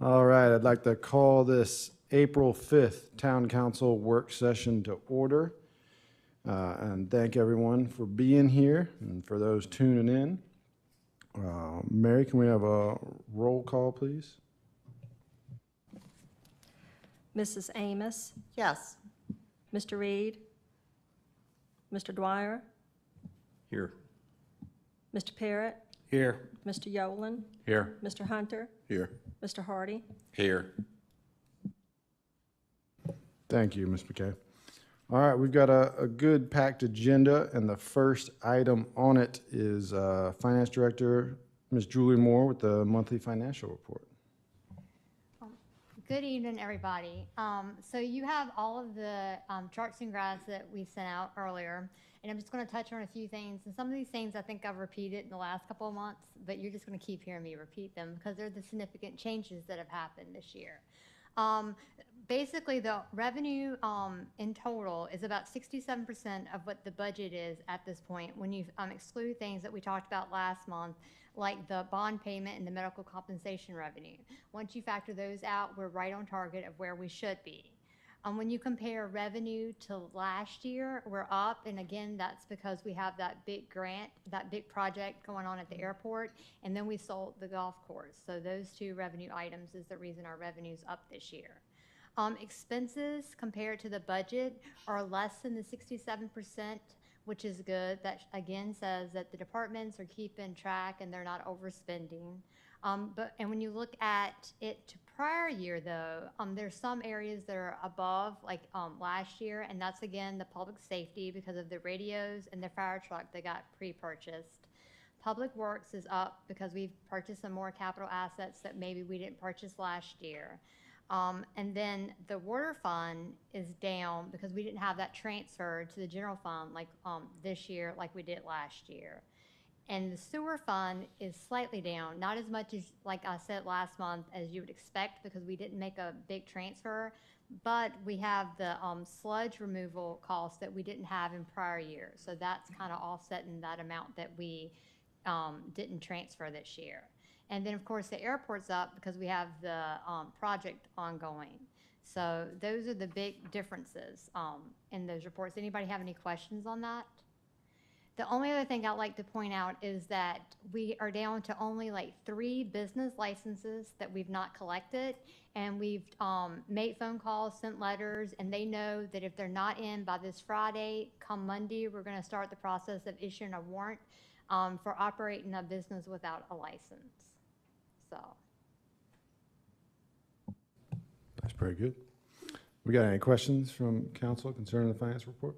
All right, I'd like to call this April 5th Town Council work session to order. And thank everyone for being here and for those tuning in. Mary, can we have a roll call, please? Mrs. Amos, Yes. Mr. Reed, Mr. Dwyer, Here. Mr. Parrott, Here. Mr. Yolen, Here. Mr. Hunter, Here. Mr. Hardy. Here. Thank you, Ms. McKay. All right, we've got a good packed agenda, and the first item on it is Finance Director, Ms. Julie Moore, with the monthly financial report. Good evening, everybody. So you have all of the charts and graphs that we sent out earlier, and I'm just going to touch on a few things. And some of these things I think I've repeated in the last couple of months, but you're just going to keep hearing me repeat them because they're the significant changes that have happened this year. Basically, the revenue in total is about 67% of what the budget is at this point when you exclude things that we talked about last month, like the bond payment and the medical compensation revenue. Once you factor those out, we're right on target of where we should be. When you compare revenue to last year, we're up, and again, that's because we have that big grant, that big project going on at the airport, and then we sold the golf course. So those two revenue items is the reason our revenue's up this year. Expenses compared to the budget are less than the 67%, which is good. That again says that the departments are keeping track and they're not overspending. And when you look at it to prior year, though, there's some areas that are above, like last year, and that's again the public safety because of the radios and the fire truck that got pre-purchased. Public Works is up because we've purchased some more capital assets that maybe we didn't purchase last year. And then the water fund is down because we didn't have that transfer to the general fund like this year like we did last year. And the sewer fund is slightly down, not as much as, like I said last month, as you would expect because we didn't make a big transfer, but we have the sludge removal costs that we didn't have in prior years. So that's kind of offsetting that amount that we didn't transfer this year. And then, of course, the airport's up because we have the project ongoing. So those are the big differences in those reports. Anybody have any questions on that? The only other thing I'd like to point out is that we are down to only like 3 business licenses that we've not collected. And we've made phone calls, sent letters, and they know that if they're not in by this Friday, come Monday, we're going to start the process of issuing a warrant for operating a business without a license. So. That's pretty good. We got any questions from council concerning the finance report?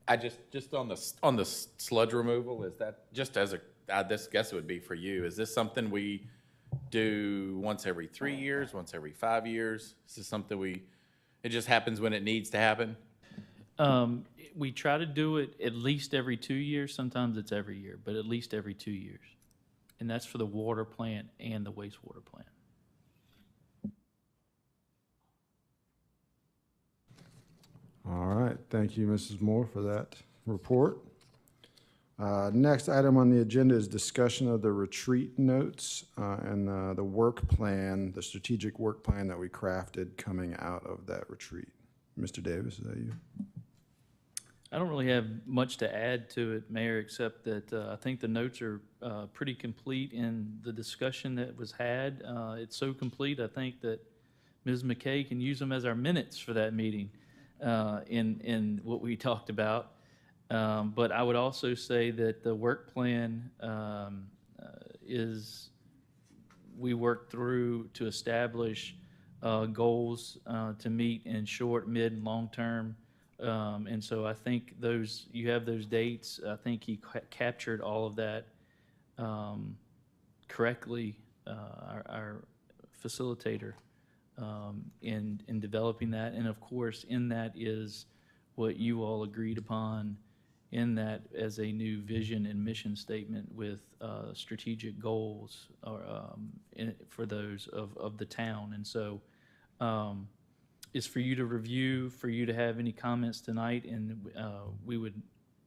I just on the sludge removal, is that just as I guess it would be for you, is this something we do once every 3 years, once every 5 years? Is this something it just happens when it needs to happen? We try to do it at least every 2 years. Sometimes it's every year, but at least every 2 years. And that's for the water plant and the wastewater plant. All right, thank you, Mrs. Moore, for that report. Next item on the agenda is discussion of the retreat notes and the work plan, the strategic work plan that we crafted coming out of that retreat. Mr. Davis, is that you? I don't really have much to add to it, Mayor, except that I think the notes are pretty complete in the discussion that was had. It's so complete, I think that Ms. McKay can use them as our minutes for that meeting in what we talked about. But I would also say that the work plan we worked through to establish goals to meet in short, mid, and long term. And so I think you have those dates. I think he captured all of that correctly, our facilitator, in developing that. And of course, in that is what you all agreed upon in that as a new vision and mission statement with strategic goals for those of the town. And so is for you to review, for you to have any comments tonight, and we would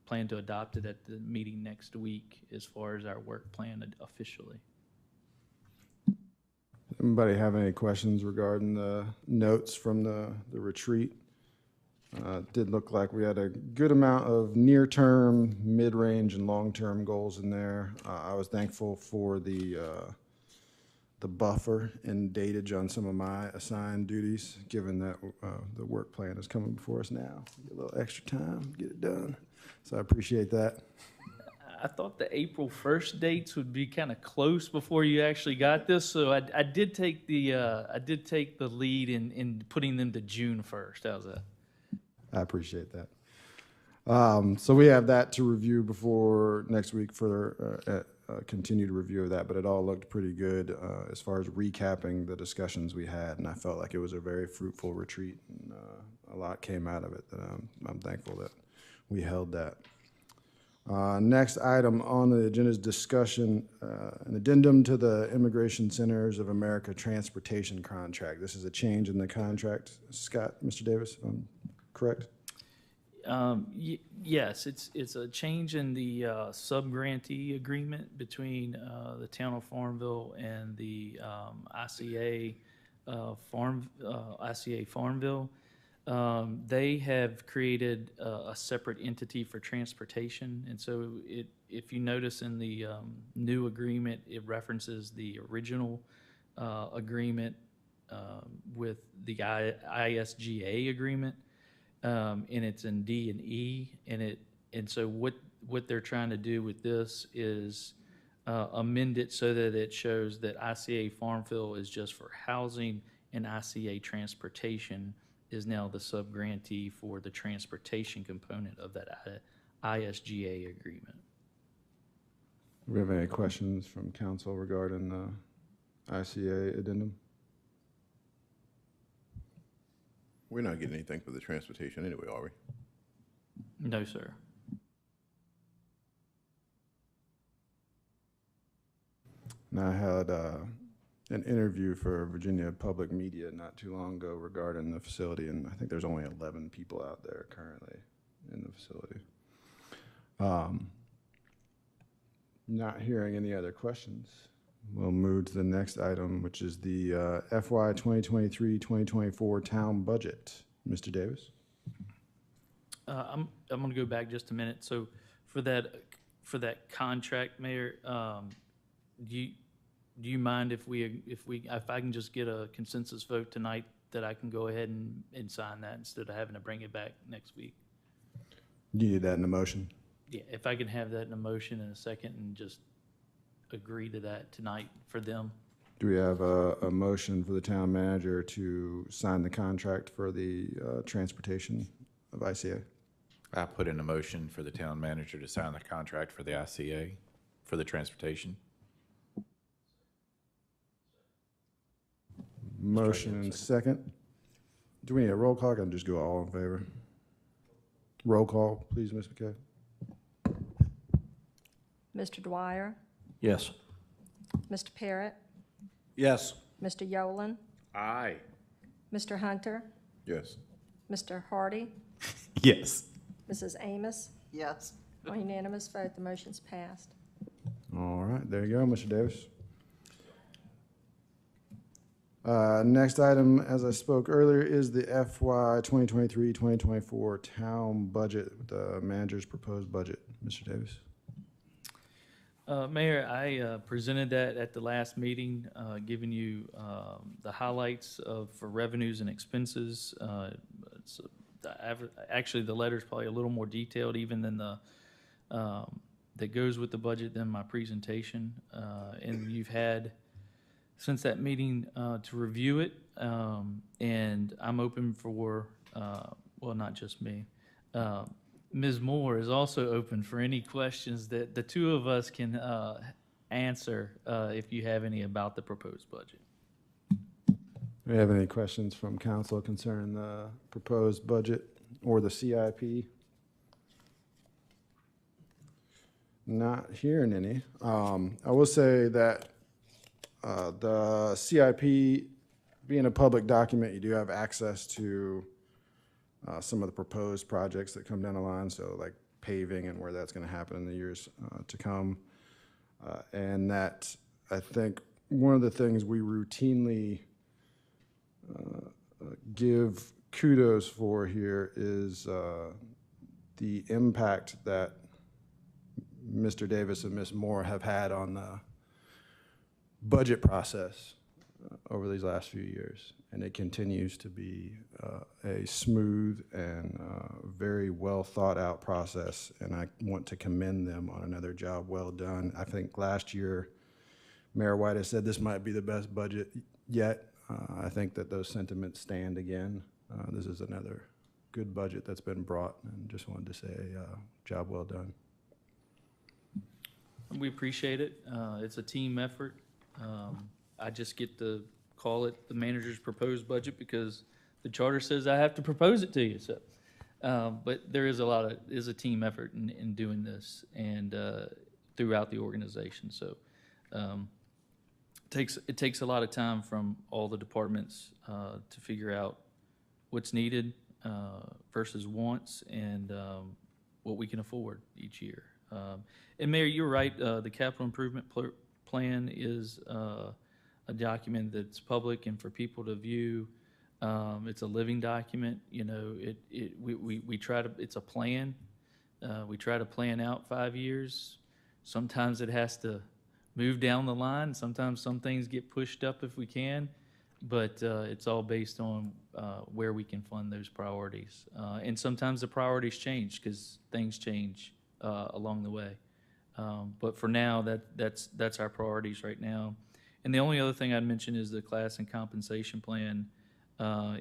plan to adopt it at the meeting next week as far as our work plan officially. Anybody have any questions regarding the notes from the retreat? Did look like we had a good amount of near-term, mid-range, and long-term goals in there. I was thankful for the buffer and datage on some of my assigned duties, given that the work plan is coming before us now. Get a little extra time, get it done. So I appreciate that. I thought the April 1st dates would be kind of close before you actually got this, so I did take the lead in putting them to June 1st. How's that? I appreciate that. So we have that to review before next week for continued review of that, but it all looked pretty good as far as recapping the discussions we had, and I felt like it was a very fruitful retreat, and a lot came out of it that I'm thankful that we held that. Next item on the agenda is discussion, an addendum to the Immigration Centers of America transportation contract. This is a change in the contract. Scott, Mr. Davis, correct? Yes, it's a change in the sub-grantee agreement between the town of Farmville and the ICA Farmville. They have created a separate entity for transportation, and so if you notice in the new agreement, it references the original agreement with the ISGA agreement. And it's in D and E, and so what they're trying to do with this is amend it so that it shows that ICA Farmville is just for housing and ICA Transportation is now the sub-grantee for the transportation component of that ISGA agreement. Do we have any questions from council regarding the ICA addendum? We're not getting anything for the transportation anyway, are we? No, sir. And I had an interview for Virginia Public Media not too long ago regarding the facility, and I think there's only 11 people out there currently in the facility. Not hearing any other questions. We'll move to the next item, which is the FY 2023-2024 town budget. Mr. Davis? I'm going to go back just a minute. So for that contract, Mayor, do you mind if I can just get a consensus vote tonight that I can go ahead and sign that instead of having to bring it back next week? You need that in the motion? Yeah, if I can have that in a motion in a second and just agree to that tonight for them. Do we have a motion for the town manager to sign the contract for the transportation of ICA? I put in a motion for the town manager to sign the contract for the ICA for the transportation. Motion and second. Do we need a roll call? I can just go all in favor. Roll call, please, Ms. McKay. Mr. Dwyer, Yes. Mr. Parrott, Yes. Mr. Yolen, Aye. Mr. Hunter, Yes. Mr. Hardy, Yes. Mrs. Amos. Yes. On unanimous vote, the motion's passed. All right, there you go, Mr. Davis. Next item, as I spoke earlier, is the FY 2023-2024 town budget, the manager's proposed budget. Mr. Davis? Mayor, I presented that at the last meeting, giving you the highlights for revenues and expenses. Actually, the letter's probably a little more detailed even than that goes with the budget than my presentation. And you've had, since that meeting, to review it, and I'm open for, well, not just me. Ms. Moore is also open for any questions that the two of us can answer if you have any about the proposed budget. Do we have any questions from council concerning the proposed budget or the CIP? Not hearing any. I will say that the CIP, being a public document, you do have access to some of the proposed projects that come down the line, so like paving and where that's going to happen in the years to come. And that, I think, one of the things we routinely give kudos for here is the impact that Mr. Davis and Ms. Moore have had on the budget process over these last few years. And it continues to be a smooth and very well thought out process. And I want to commend them on another job well done. I think last year, Mayor White has said this might be the best budget yet. I think that those sentiments stand again. This is another good budget that's been brought, and just wanted to say, job well done. We appreciate it. It's a team effort. I just get to call it the manager's proposed budget because the charter says I have to propose it to you, so. But there is a team effort in doing this and throughout the organization, so. It takes a lot of time from all the departments to figure out what's needed versus wants and what we can afford each year. And Mayor, you're right. The capital improvement plan is a document that's public and for people to view. It's a living document. You know, we try to. It's a plan. We try to plan out 5 years. Sometimes it has to move down the line. Sometimes some things get pushed up if we can, but it's all based on where we can fund those priorities. And sometimes the priorities change because things change along the way. But for now, that's our priorities right now. And the only other thing I'd mention is the class and compensation plan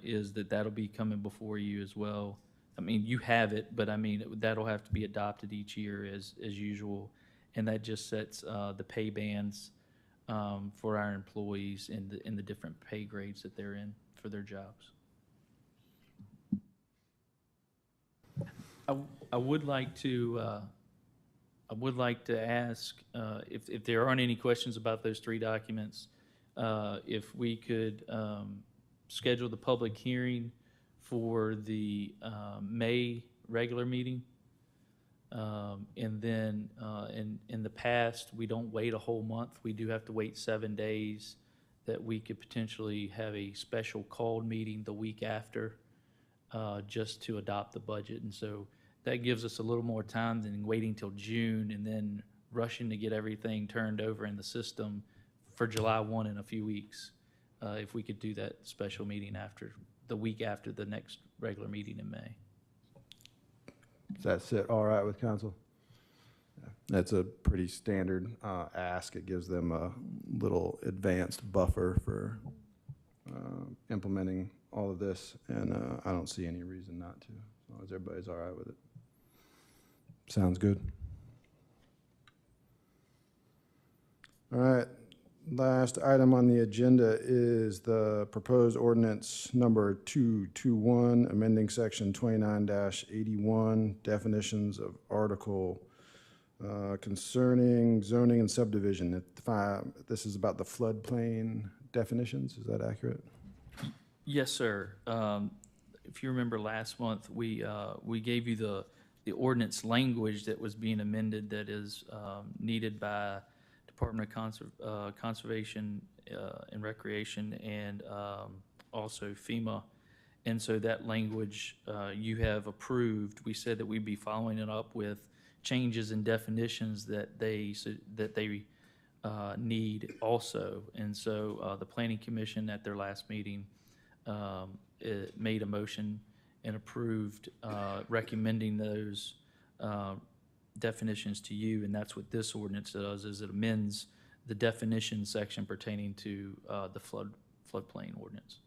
is that'll be coming before you as well. I mean, you have it, but I mean, that'll have to be adopted each year as usual. And that just sets the pay bands for our employees in the different pay grades that they're in for their jobs. I would like to ask if there aren't any questions about those three documents, if we could schedule the public hearing for the May regular meeting. And then in the past, we don't wait a whole month. We do have to wait 7 days that we could potentially have a special called meeting the week after just to adopt the budget. And so that gives us a little more time than waiting till June and then rushing to get everything turned over in the system for July 1 in a few weeks. If we could do that special meeting the week after the next regular meeting in May. Does that sit all right with council? Yeah. That's a pretty standard ask. It gives them a little advanced buffer for implementing all of this, and I don't see any reason not to, as long as everybody's all right with it. Sounds good. All right. Last item on the agenda is the proposed ordinance number 221, amending section 29-81, definitions of article concerning zoning and subdivision. This is about the floodplain definitions. Is that accurate? Yes, sir. If you remember last month, we gave you the ordinance language that was being amended that is needed by Department of Conservation and Recreation and also FEMA. And so that language you have approved. We said that we'd be following it up with changes in definitions that they need also. And so the Planning Commission at their last meeting made a motion and approved recommending those definitions to you, and that's what this ordinance does, is it amends the definition section pertaining to the floodplain ordinance.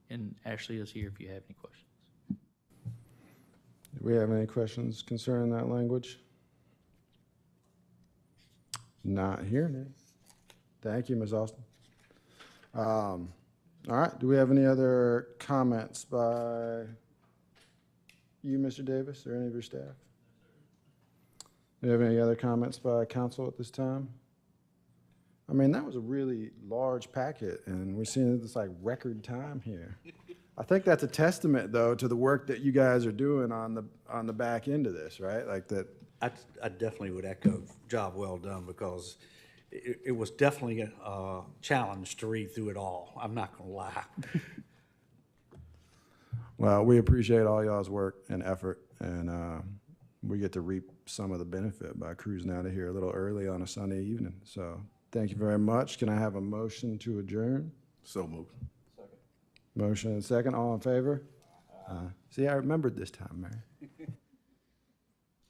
And Ashley is here if you have any questions. Do we have any questions concerning that language? Not hearing any. Thank you, Ms. Austin. All right, do we have any other comments by you, Mr. Davis, or any of your staff? Do you have any other comments by council at this time? I mean, that was a really large packet, and we're seeing this like record time here. I think that's a testament, though, to the work that you guys are doing on the back end of this, right? Like that. I definitely would echo job well done, because it was definitely a challenge to read through it all. I'm not going to lie. Well, we appreciate all y'all's work and effort, and we get to reap some of the benefit by cruising out of here a little early on a Sunday evening. So thank you very much. Can I have a motion to adjourn? So moved. Motion and second. All in favor? See, I remembered this time, Mary.